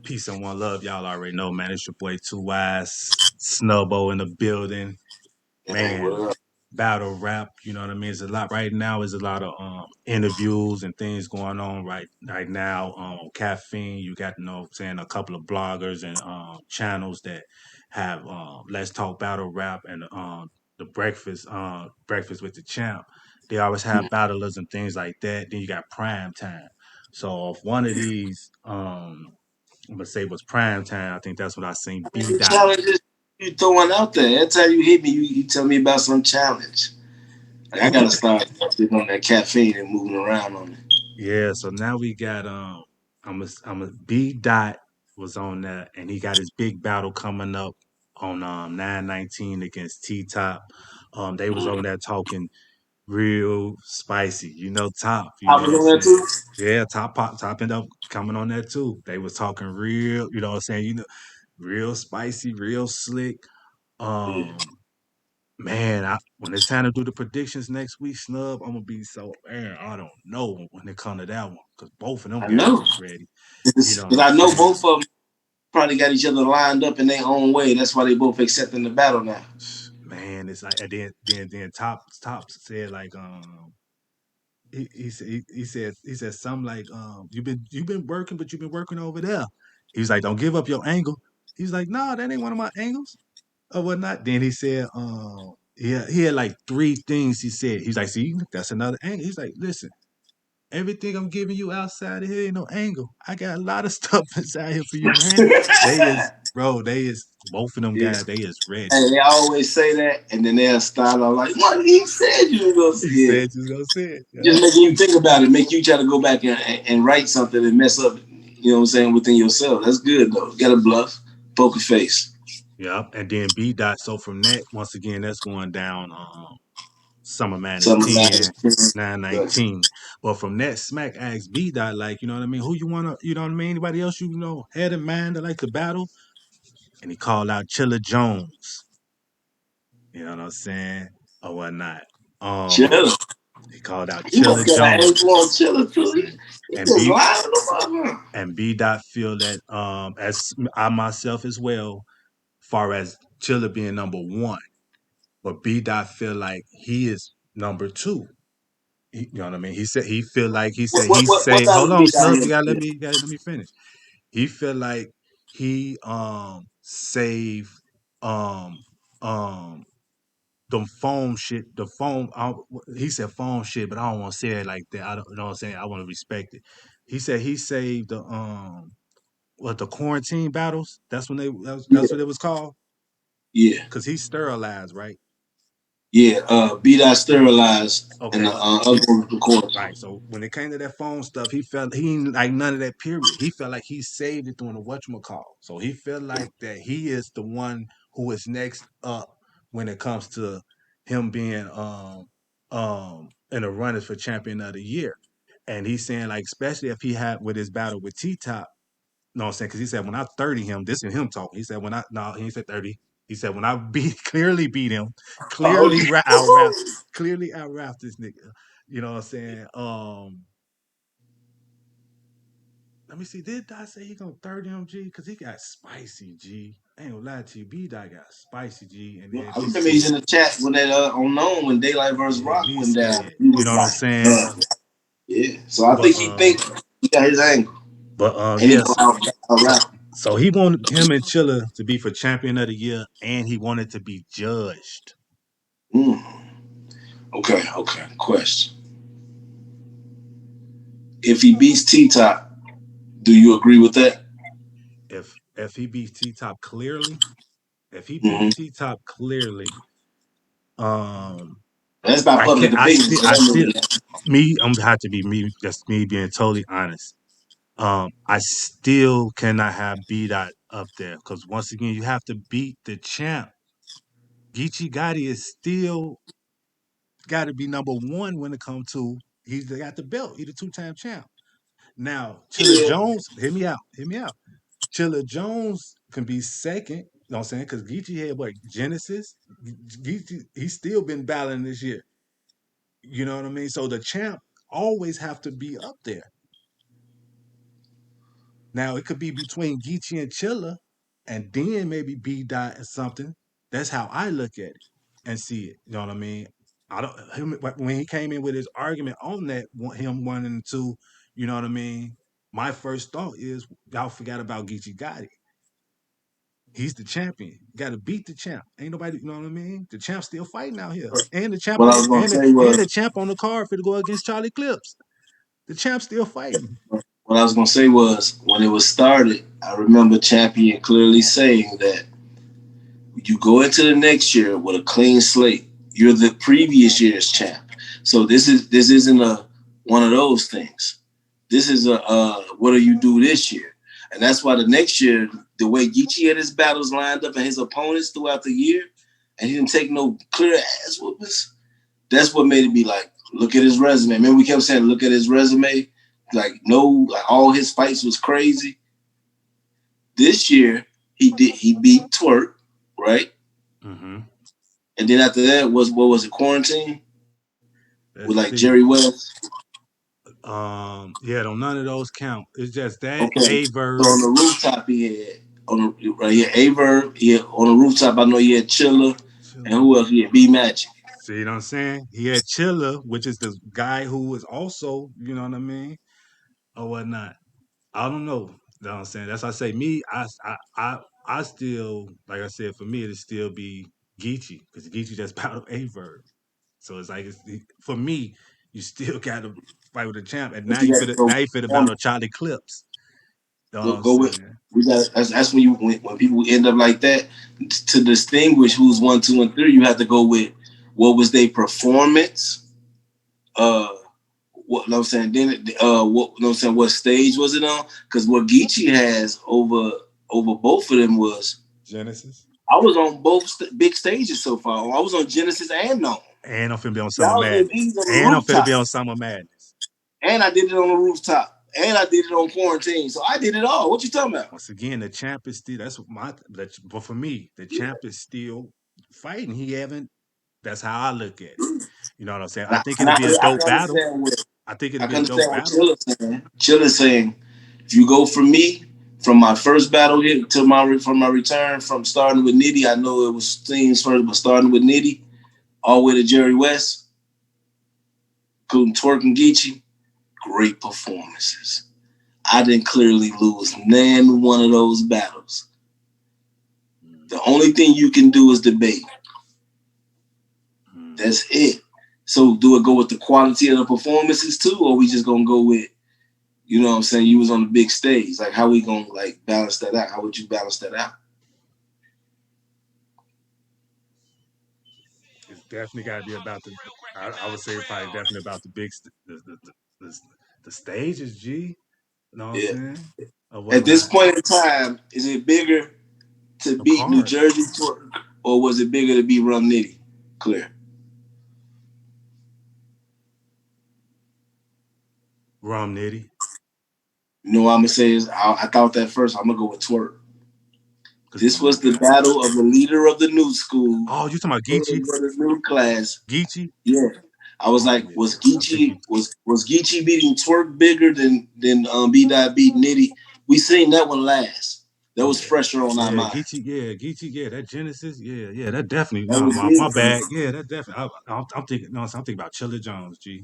Peace and one love. Y'all already know, man. It's your boy 2eiies, Snubbo in the building. Hey, what Man, up? battle rap, you know what I mean? It's a lot right now. There's a lot of interviews and things going on right now. Caffeine, you got to know what I'm saying, a couple of bloggers and channels that have Let's Talk Battle Rap and the Breakfast with the Champ. They always have battlers and things like that. Then you got prime time. So if one of these I'm gonna say was prime time. I think that's what I seen. B The dot. challenges you throwing out there. Every time you hit me, you tell me about some challenge. Like, I gotta start on that caffeine and moving around on it. Yeah. So now we got I'm a B dot was on that, and he got his big battle coming up on 9/19 against T Top. They was on there talking real spicy. You know, Top. You I know was what I'm on that saying? too. Yeah, Top end up coming on that too. They was talking real. You know what I'm saying? Real spicy, real slick. Yeah. Um, Man, when it's time to do the predictions next week, Snub, I'm gonna be so man. I don't know when it come to that one because both of them I guys know. is ready. You know what But I'm I know saying? both of them probably got each other lined up in their own way. That's why they both accepting the battle now. Man, it's like and then top said like he said something like you've been working but you've been working over there. He's like don't give up your angle. He's like no, that ain't one of my angles or whatnot. Then he said yeah he had like three things he said. He's like see that's another angle. He's like listen. Everything I'm giving you outside of here ain't no angle. I got a lot of stuff inside here for you, man. They is, bro, they is, both of them Yeah. guys, they is ready. And they always say that, and then they'll start off like, "What he said you were gonna He see it." said you was gonna say it. Yeah. Just making you think about it, make you try to go back and write something and mess up. You know what I'm saying within yourself. That's good though. You got to bluff, poker face. Yep. And then B dot. So from that, once again, that's going down Summer Madness Something about 10, it. Good. 9/19. But from that, Smack asked B dot, like, you know what I mean? Who you wanna, you know what I mean? Anybody else you know had in mind that like to battle? And he called out Chilla Jones. You know what I'm saying? Or whatnot. Um, Chill. he called out He must Chilla got an Jones. angle on chiller too. He and just B lying on the and B dot feel that as I myself as well, far as Chilla being number one, but B dot feel like he is number two. You know what I mean? He said he feel like he What said what he what what say, hold battle on, beat out Snub, here? you gotta let me finish. He feel like he save um um them foam shit, the foam. He said foam shit, but I don't want to say it like that. I don't you know what I'm saying. I want to respect it. He said he saved the what the quarantine battles. That's Yeah, what it was called yeah, because he's sterilized, right? yeah. Beat out sterilized and the Okay, other one was the court. right. So when it came to that phone stuff, he felt he ain't like none of that. Period. He felt like he saved it during the whatchamacall. So he felt like that he is the one who is next up when it comes to him being in the runners for champion of the year. And he's saying like especially if he had with his battle with T Top. No, I'm saying because he said when I 30 him, this is him talking. He said when I no, he said 30. He said when I clearly beat him, clearly out rap, Okay. clearly out rap this nigga. You know what I'm saying? Let me see. Did I say he gonna 30 him G? Because he got spicy G. I ain't gonna lie to you. B Dot got spicy G. And then if I he remember he's see, in the chat when that unknown when Daylight versus yeah, Rock he went down. said, He you was know what I'm like, saying? yeah. So I But think he got his angle, and he yes. gonna out So rap. so he wanted him and Chilla to be for champion of the year, and he wanted to be judged. Mm. Okay, okay. Question: if he beats T Top, do you agree with that? If he beats T Top clearly, if he beats Mm-hmm. T Top clearly, um, That's by I public can't. opinion. So I don't know still that. me. I'm gonna have to be me. Just me being totally honest. I still cannot have B Dot up there because once again, you have to beat the champ. Geechee Gotti is still got to be number one when it comes to he's got the belt. He's a two-time champ. Now, Chilla Yeah, Jones, hear me out. Hear me out. Chilla Jones can be second. You know what I'm saying? Because Geechee had what Genesis. Geechee, he's still been battling this year. You know what I mean? So the champ always have to be up there. Now it could be between Geechee and Chilla, and then maybe B Dot or something. That's how I look at it and see it. You know what I mean? I don't him, when he came in with his argument on that him 1 and 2. You know what I mean? My first thought is y'all forgot about Geechee Gotti. He's the champion. Got to beat the champ. Ain't nobody, you know what I mean? The champ's still fighting out here, and the champ What on I the was gonna say and was the champ on the card for to go against Charlie Clips. The champ's still fighting. what I was gonna say was when it was started, I remember Champion clearly saying that you go into the next year with a clean slate. You're the previous year's champ. So this isn't a one of those things. This is a what do you do this year? And that's why the next year, the way Geechee had his battles lined up and his opponents throughout the year, and he didn't take no clear ass whoopers. That's what made it be like, look at his resume. Remember we kept saying, look at his resume. Like no, like all his fights was crazy. This year he beat Twerk, right? Mm-hmm. And then after that was what was it, quarantine? With Let's like see. Jerry West. Yeah, don't none of those count. It's just that Okay. A So verb. on the rooftop he had on the right here, Averb, he had, on the rooftop I know he had Chiller, and Chilla. who else? He had B Magic. See what I'm saying? He had Chilla, which is the guy who was also, you know what I mean, or whatnot. I don't know. You know what I'm saying? That's why I say me. I still, like I said, for me it'd still be Geechee because Geechee just battled A verb. So it's like for me, you still got to fight with the champ, and But you got to now go you fit on battle Charlie Clips. You know what I'm go with saying? we got that's when you when people end up like that to distinguish who's 1, 2, and 3, you have to go with what was their performance, uh what you know what I'm saying, then what you know what I'm saying, what stage was it on? Because what Geechee has over both of them was Genesis. I was on both big stages so far. I was on Genesis and no. And I'm finna be on Summer Y'all did Madness. these on the And I'm finna rooftop. be on Summer Madness. And I did it on the rooftop. And I did it on quarantine. So I did it all. What you talking about? Once again, the champ is still but for me, the Yeah. champ is still fighting. He haven't that's how I look at it. You know what I'm saying? And I I, think and it'll I, be a I dope can battle. understand what I think it'll I be can a dope understand what battle. Chilla's saying. Chilla's saying, if you go from me, from my first battle hit to my return, from starting with Nitty, I know it was things first, but starting with Nitty, all the way to Jerry West, including Twerk and Geechee, great performances. I didn't clearly lose none one of those battles. The only thing you can do is debate. Mm. That's it. So do it go with the quality of the performances too, or we just gonna go with, you know what I'm saying, you was on the big stage. Like how we gonna like balance that out? How would you balance that out? It's definitely got to be about the. I would say probably definitely about the big the, the stages. G, you know what I'm Yeah. saying, or At this whatnot. point in time, is it bigger to The beat New cards. Jersey Twerk, or was it bigger to beat Rum Nitty? Clear. Rum Nitty. You know what I'm gonna say is I thought that first. I'm gonna go with Twerk. Cause This was the battle of the leader of the new school, oh, you talking about head Geechee? of the new class. Geechee? Yeah. I was Oh like, yeah. was I think Geechee you. was Geechee beating Twerk bigger than B Dot beat Nitty? We seen that one last. That was Yeah. fresher on our Yeah, mind. Geechee, yeah, that Genesis, yeah, that definitely, That no, was my it. bad, yeah, that definitely, I'm thinking, no, I'm thinking about Chilla Jones, G, you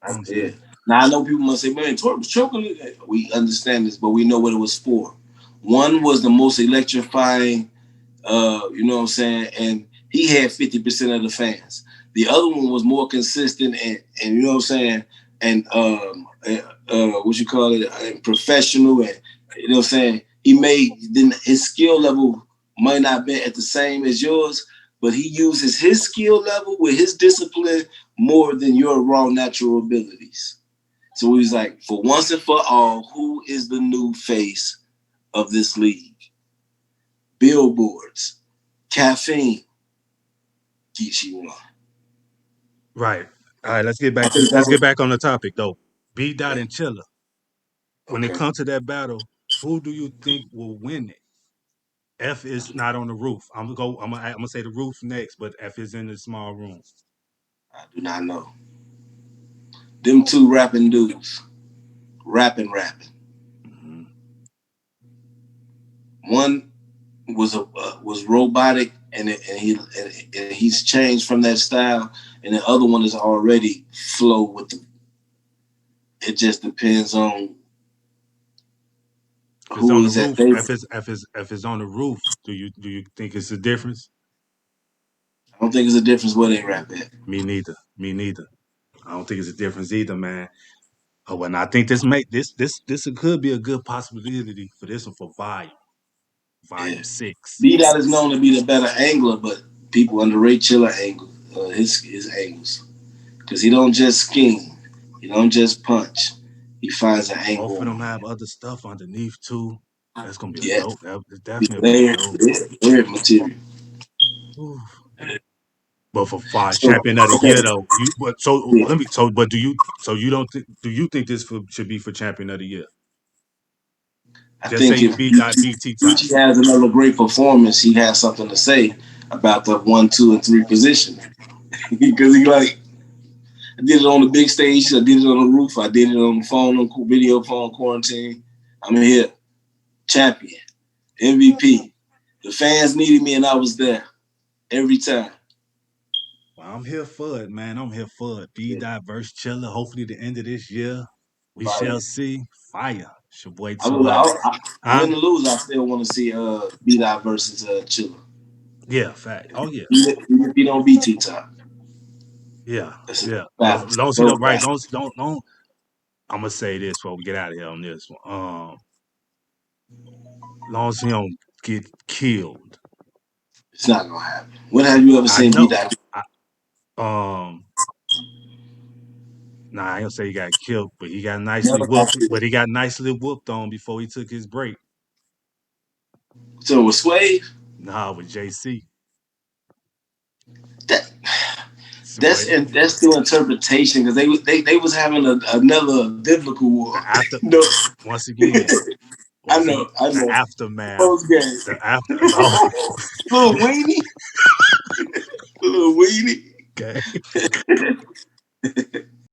know what I'm Yeah. saying? Now I know people must say, man, Twerk was choking. We understand this, but we know what it was for. One was the most electrifying, you know what I'm saying, and he had 50% of the fans. The other one was more consistent and you know what I'm saying, and what you call it, professional, and you know what I'm saying. He made then his skill level might not be at the same as yours, but he uses his skill level with his discipline more than your raw natural abilities. So he's like, for once and for all, who is the new face of this league? Billboards, caffeine, Geechee won. Right. All right, I think that let's get was back on the topic though. B Dot and Chilla. When it okay. comes to that battle, who do you think will win it? F is not on the roof. I'm gonna say the roof next, but F is in the small room. I do not know. Them two rapping dudes, rapping. Mhm. One was robotic, and he's changed from that style, and the other one is already flow with the. It just depends on If it's who on the is at roof, their. if it's on the roof, do you think it's a difference? I don't think there's a difference where they rap at. Me neither. Me neither. I don't think it's a difference either, man. Oh, and I think this could be a good possibility for this one for Yeah. volume 6. B Dot is known to be the better angler, but people underrate Chilla angle, his angles, because he don't just scheme, he don't just punch, he finds an Both angle of on them the have other stuff underneath too. That's gonna be a yeah, dope. That's definitely be a layered, dope. layered material. Ooh. But for far So champion of the okay, year though, you but so yeah, let me so but you don't do you think this should be for champion of the year? I Just say think you if beat that BT top. Gucci has another great performance, he has something to say about the 1, 2, and 3 position because he like I did it on the big stage, I did it on the roof, I did it on the phone, on video phone quarantine. I'm here, champion. MVP. The fans needed me, and I was there every time. Well, I'm here for it, man. I'm here for it. Be Yeah. diverse, chiller. Hopefully, the end of this year, we shall Fire. see fire. It's your boy I will. 2eiies. Huh? Win or lose, I still want to see B Dot versus Chilla. Yeah, fact. Oh yeah, Even if he don't beat T Top, yeah, that's a yeah. battle. Don't see the Dope right. battle. Don't. I'm gonna say this before we get out of here on this one. Long as he don't get killed. It's not gonna happen. When have you ever I seen B know. Dot? I, um. Nah, I ain't gonna say he got killed, but he got nicely Never got whooped. But he got nicely whooped on before he took his break. So with Sway, Nah, with JC. that Boy, that's still interpretation because they was having another biblical war. the after No, once again, I once again, know, I the know. aftermath, Post game, the after. Oh, little weenie, little weenie. okay.